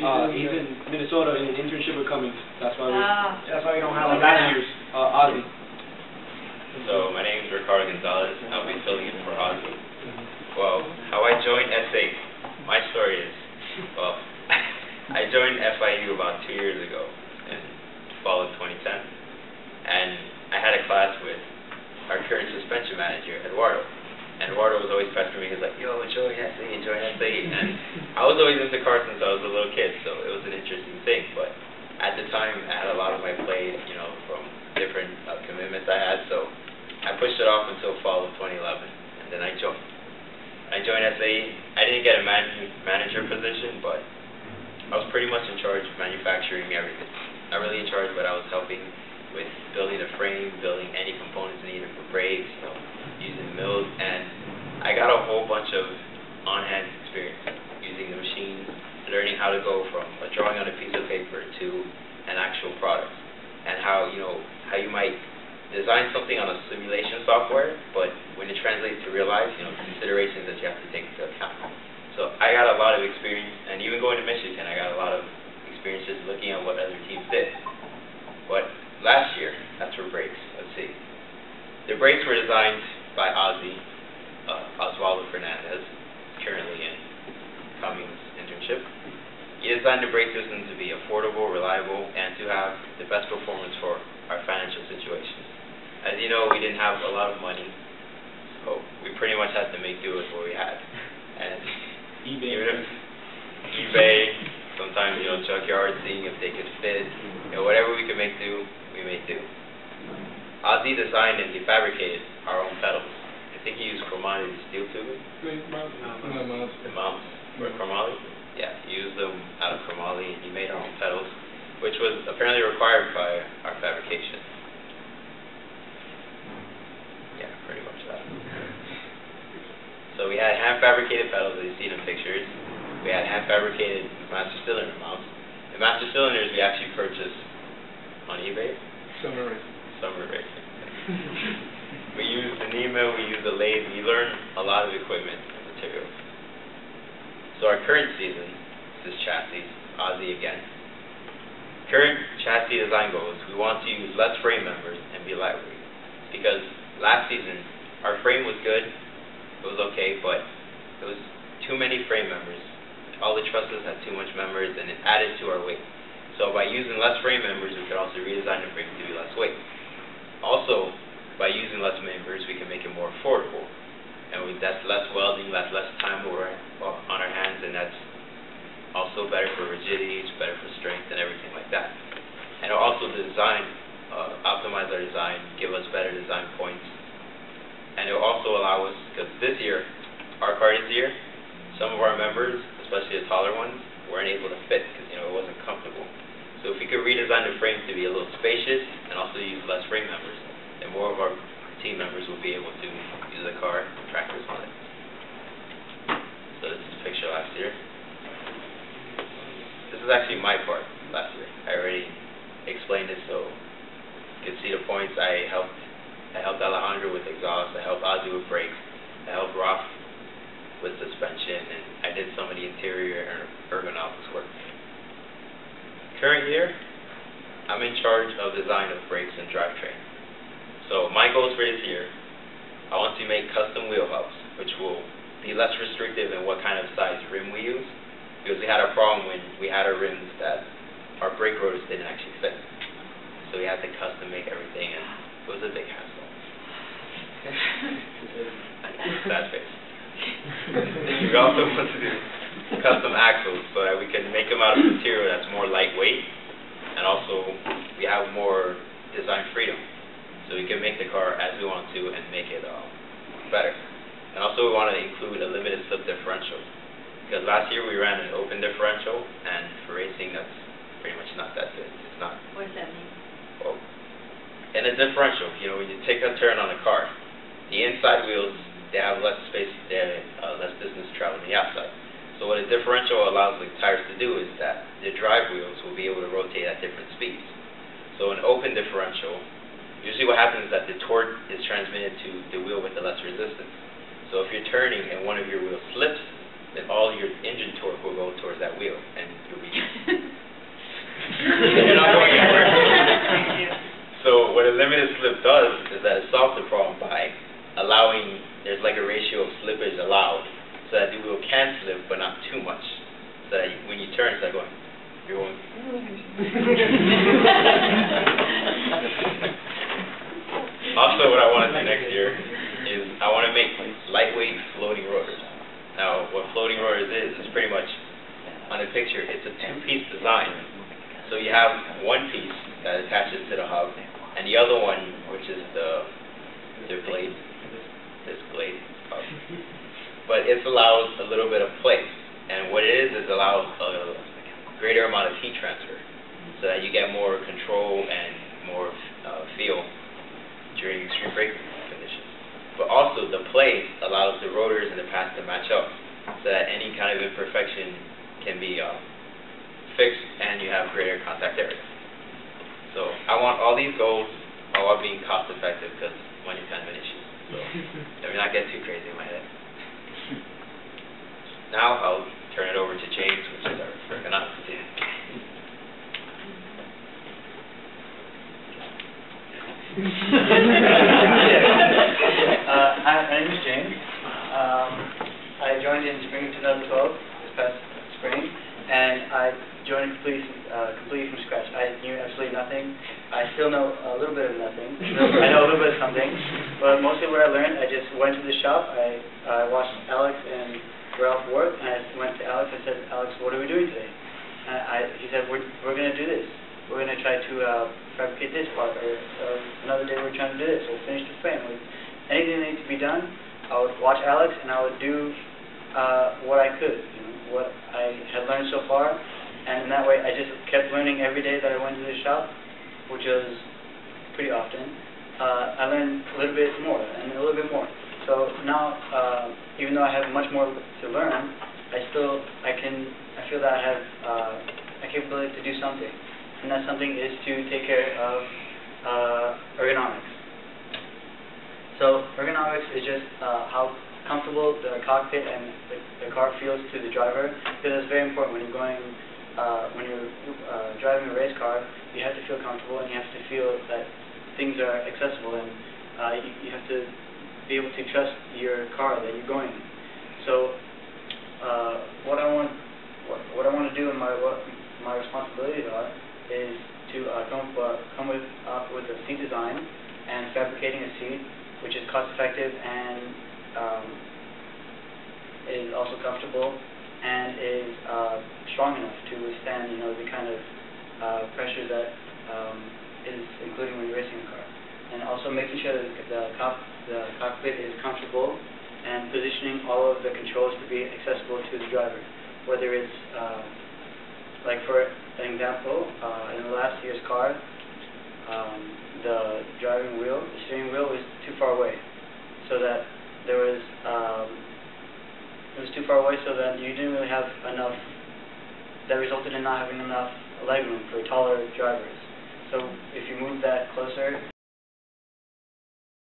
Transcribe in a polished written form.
Even Minnesota in an internship with Cummings. That's why we don't have like last year's Ozzy. So my name is Ricardo Gonzalez, and I'll be filling in for Ozzy. Well, how I joined SAE. My story is, well, I joined FIU about 2 years ago in fall of 2010, and I had a class with our current suspension manager, Eduardo. And Eduardo was always pestering me. He was like, yo, join SAE, join SAE. And I was always into cars since I was a little kid, so it was an interesting thing. But at the time, I had a lot on my plate, you know, from different commitments I had, so I pushed it off until fall of 2011, and then I joined. I joined SAE. I didn't get a manager position, but I was pretty much in charge of manufacturing everything. Not really in charge, but I was helping with building the frame, building any components needed for brakes, you know, using mills, and I got a whole bunch of on-hand experience using the machines, learning how to go from a drawing on a piece of paper to an actual product, and how you might design something on a simulation software, but when it translates to real life, considerations that you have to take into account. So I got a lot of experience, and even going to Michigan, I got a lot of experience just looking at what other teams did. But last year, that's for brakes. Let's see. The brakes were designed by Ozzy, Osvaldo Fernandez, currently in Cummings internship. He designed the brake system to be affordable, reliable, and to have the best performance for our financial situations. As you know, we didn't have a lot of money, so we pretty much had to make do with what we had. And eBay, sometimes, junkyard, seeing if they could fit, whatever we could make do, we made do. Ozzy designed and he fabricated our own pedals. I think he used chromoly steel tubing. The mounts were chromoly. Yeah, he used them out of chromoly, and he made our own pedals, which was apparently required by our fabrication. Yeah, pretty much that. So we had hand-fabricated pedals, as you see in the pictures. We had hand-fabricated master cylinder mounts. The master cylinders we actually purchased on eBay. Summer racing. We used the NEMA, we used the lathe, we learned a lot of equipment and materials. So our current season, this chassis, Ozzy again. Current chassis design goals, we want to use less frame members and be lightweight. Because last season, our frame was good, it was okay, but it was too many frame members. All the trusses had too much members and it added to our weight. So by using less frame members, we could also redesign the frame to be less weight. Also, by using less members, we can make it more affordable. And that's less welding, less time on our hands, and that's also better for rigidity, it's better for strength and everything like that. And it'll also optimize our design, give us better design points. And it'll also allow us, because this year, our car this year, some of our members, especially the taller ones, weren't able to fit because it wasn't comfortable. So if we could redesign the frame to be a little spacious and also use less frame members, then more of our team members will be able to use the car and practice on it. So this is a picture last year. This is actually my part last year. I already explained it so you can see the points. I helped Alejandro with exhaust, I helped Ozzy with brakes, I helped Roth with suspension, and I did some of the interior and ergonomics work. Current year, I'm in charge of design of brakes and drivetrain. So my goals for this year, I want to make custom wheel hubs, which will be less restrictive in what kind of size rim we use, because we had a problem when we had our rims that our brake rotors didn't actually fit. So we had to custom make everything, and it was a big hassle. Sad face. We also want to do custom axles so that we can make them out of material that's more lightweight, and also we have more design freedom. So we can make the car as we want to and make it better. And also we want to include a limited slip differential, because last year we ran an open differential, and for racing that's pretty much not that good. It's not. What does that mean? Well, in a differential, when you take a turn on a car, the inside wheels, they have less space, they have less distance to travel than the outside. So what a differential allows the tires to do is that the drive wheels will be able to rotate at different speeds. So an open differential, usually what happens is that the torque is transmitted to the wheel with the less resistance. So if you're turning and one of your wheels slips, then all your engine torque will go towards that wheel, and you'll be limited slip does is that it solves the problem by allowing, there's like a ratio of slippage allowed, so that the wheel can slip, but not too much. So that when you turn, it's like going, you're going. Also, what I want to do next year is I want to make lightweight floating rotors. Now, what floating rotors is pretty much, on the picture, it's a two-piece design. So you have one piece that attaches to the hub, and the other one, which is the blade, this blade hub. But it allows a little bit of play, and what it is allows a greater amount of heat transfer, so that you get more control and more feel during extreme braking conditions. But also the play allows the rotors and the pads to match up, so that any kind of imperfection can be fixed and you have greater contact area. So I want all these goals while being cost effective, because money is kind of an issue. So let me not get too crazy in my head. Now I'll turn it over to James, which is our ergonomics student. Hi, my name is James. I joined in spring 2012, this past spring, and I joined completely from scratch. I knew absolutely nothing. I still know a little bit of nothing. I know a little bit of something, but mostly what I learned, I just went to the shop. I watched Alex and Ralph work, and I went to Alex and said, Alex, what are we doing today? And he said, we're going to do this. We're going to try to fabricate this part, or another day we're trying to do this. We'll finish the frame. Anything that needs to be done, I would watch Alex, and I would do what I could, what I had learned so far. And in that way, I just kept learning every day that I went to the shop, which was pretty often. I learned a little bit more, and a little bit more. So now, even though I have much more to learn, I feel that I have a capability to do something. And that something is to take care of ergonomics. So ergonomics is just how comfortable the cockpit and the car feels to the driver, because it's very important when you're driving a race car. You have to feel comfortable, and you have to feel that things are accessible, and you have to be able to trust your car that you're going in. So what I want to do, and what my responsibilities are, is to come up with a seat design and fabricating a seat which is cost effective and is also comfortable and is strong enough to withstand the kind of pressure that is including when you're racing a car, and also making sure that the cockpit is comfortable and positioning all of the controls to be accessible to the driver, whether it's like for an example, in the last year's car, the steering wheel was too far away, so that it was too far away, so that you didn't really have enough. That resulted in not having enough legroom for taller drivers. So if you move that closer,